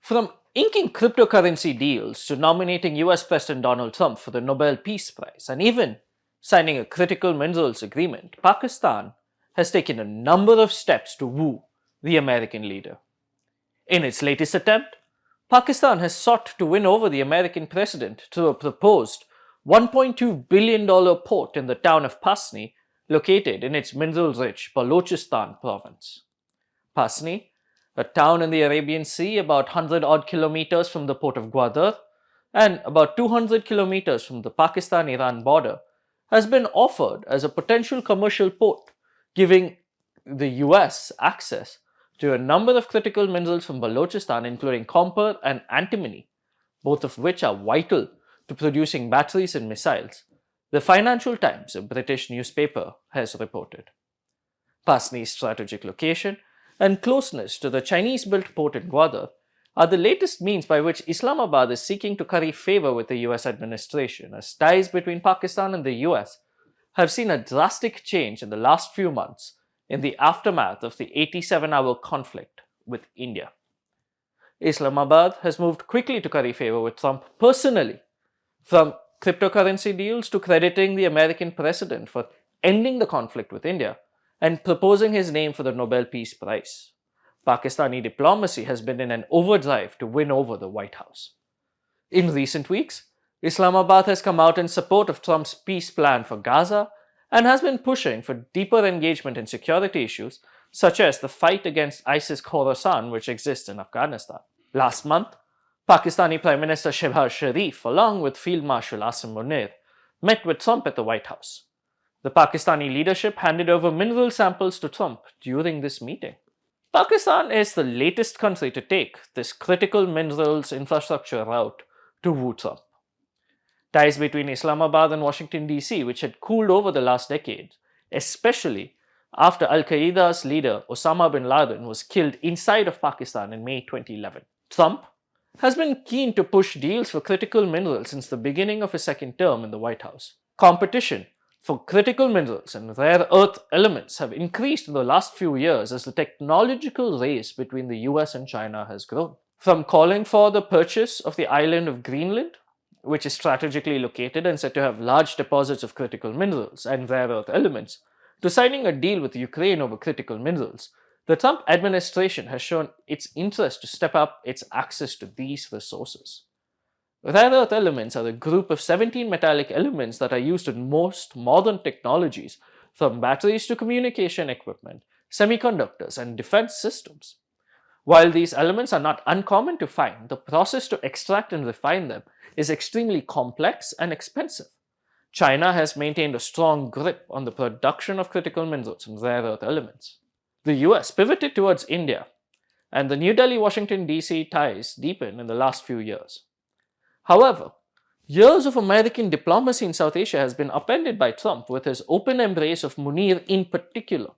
From inking cryptocurrency deals to nominating US President Donald Trump for the Nobel Peace Prize and even signing a critical minerals agreement, Pakistan has taken a number of steps to woo the American leader. In its latest attempt, Pakistan has sought to win over the American president through a proposed $1.2 billion port in the town of Pasni, located in its mineral rich Balochistan province. Pasni, a town in the Arabian Sea about 100 odd kilometers from the port of Gwadar and about 200 kilometers from the Pakistan Iran border, has been offered as a potential commercial port, giving the US access to a number of critical minerals from Balochistan, including copper and antimony, both of which are vital to producing batteries and missiles. The Financial Times, a British newspaper, has reported. Pasni's strategic location and closeness to the Chinese built port in Gwadar are the latest means by which Islamabad is seeking to curry favor with the US administration, as ties between Pakistan and the US have seen a drastic change in the last few months in the aftermath of the 87-hour conflict with India. Islamabad has moved quickly to curry favor with Trump personally, from cryptocurrency deals to crediting the American president for ending the conflict with India and proposing his name for the Nobel Peace Prize. Pakistani diplomacy has been in an overdrive to win over the White House. In recent weeks, Islamabad has come out in support of Trump's peace plan for Gaza and has been pushing for deeper engagement in security issues such as the fight against ISIS Khorasan, which exists in Afghanistan. Last month, Pakistani Prime Minister Shehbaz Sharif, along with Field Marshal Asim Munir, met with Trump at the White House. The Pakistani leadership handed over mineral samples to Trump during this meeting. Pakistan is the latest country to take this critical minerals infrastructure route to woo Trump. Ties between Islamabad and Washington, D.C., which had cooled over the last decade, especially after Al Qaeda's leader Osama bin Laden was killed inside of Pakistan in May 2011. Trump has been keen to push deals for critical minerals since the beginning of his second term in the White House. Competition for critical minerals and rare earth elements have increased in the last few years as the technological race between the US and China has grown. From calling for the purchase of the island of Greenland, which is strategically located and said to have large deposits of critical minerals and rare earth elements, to signing a deal with Ukraine over critical minerals, the Trump administration has shown its interest to step up its access to these resources. Rare earth elements are a group of 17 metallic elements that are used in most modern technologies, from batteries to communication equipment, semiconductors, and defense systems. While these elements are not uncommon to find, the process to extract and refine them is extremely complex and expensive. China has maintained a strong grip on the production of critical minerals and rare earth elements. The US pivoted towards India, and the New Delhi-Washington DC ties deepened in the last few years. However, years of American diplomacy in South Asia has been upended by Trump with his open embrace of Munir in particular.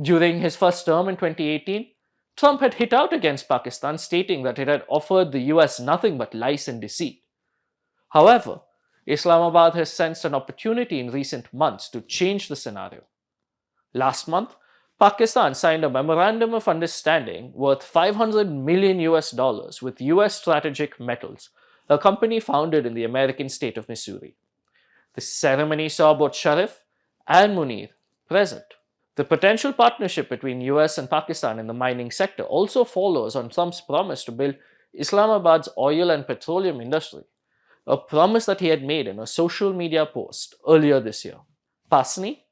During his first term in 2018, Trump had hit out against Pakistan, stating that it had offered the US nothing but lies and deceit. However, Islamabad has sensed an opportunity in recent months to change the scenario. Last month, Pakistan signed a memorandum of understanding worth $500 million with US Strategic Metals, a company founded in the American state of Missouri. The ceremony saw both Sharif and Munir present. The potential partnership between US and Pakistan in the mining sector also follows on Trump's promise to build Islamabad's oil and petroleum industry, a promise that he had made in a social media post earlier this year. Pasni,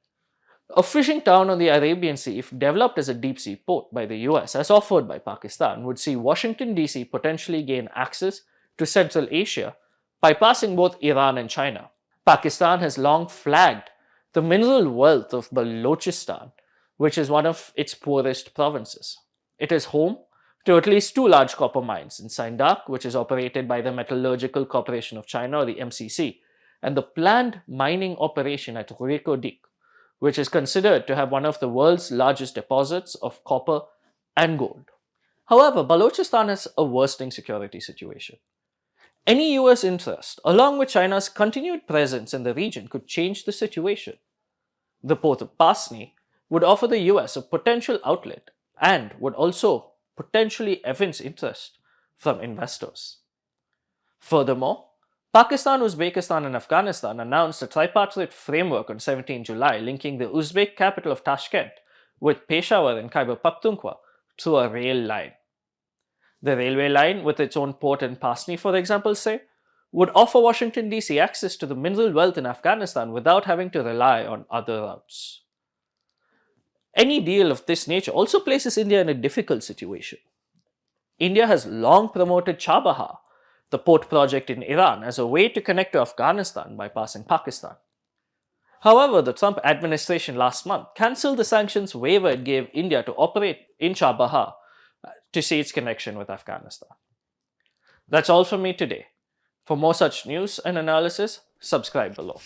a fishing town on the Arabian Sea, if developed as a deep sea port by the US as offered by Pakistan, would see Washington, D.C. potentially gain access to Central Asia, bypassing both Iran and China. Pakistan has long flagged the mineral wealth of Balochistan, which is one of its poorest provinces. It is home to at least two large copper mines in Sindak, which is operated by the Metallurgical Corporation of China, or the MCC, and the planned mining operation at Reko Dik, which is considered to have one of the world's largest deposits of copper and gold. However, Balochistan has a worsening security situation. Any US interest, along with China's continued presence in the region, could change the situation. The port of Pasni would offer the US a potential outlet and would also potentially evince interest from investors. Furthermore, Pakistan, Uzbekistan, and Afghanistan announced a tripartite framework on 17 July linking the Uzbek capital of Tashkent with Peshawar and Khyber Pakhtunkhwa through a rail line. The railway line, with its own port in Pasni, for example, would offer Washington DC access to the mineral wealth in Afghanistan without having to rely on other routes. Any deal of this nature also places India in a difficult situation. India has long promoted Chabahar, the port project in Iran, as a way to connect to Afghanistan bypassing Pakistan. However, the Trump administration last month cancelled the sanctions waiver it gave India to operate in Chabahar to see its connection with Afghanistan. That's all from me today. For more such news and analysis, subscribe below.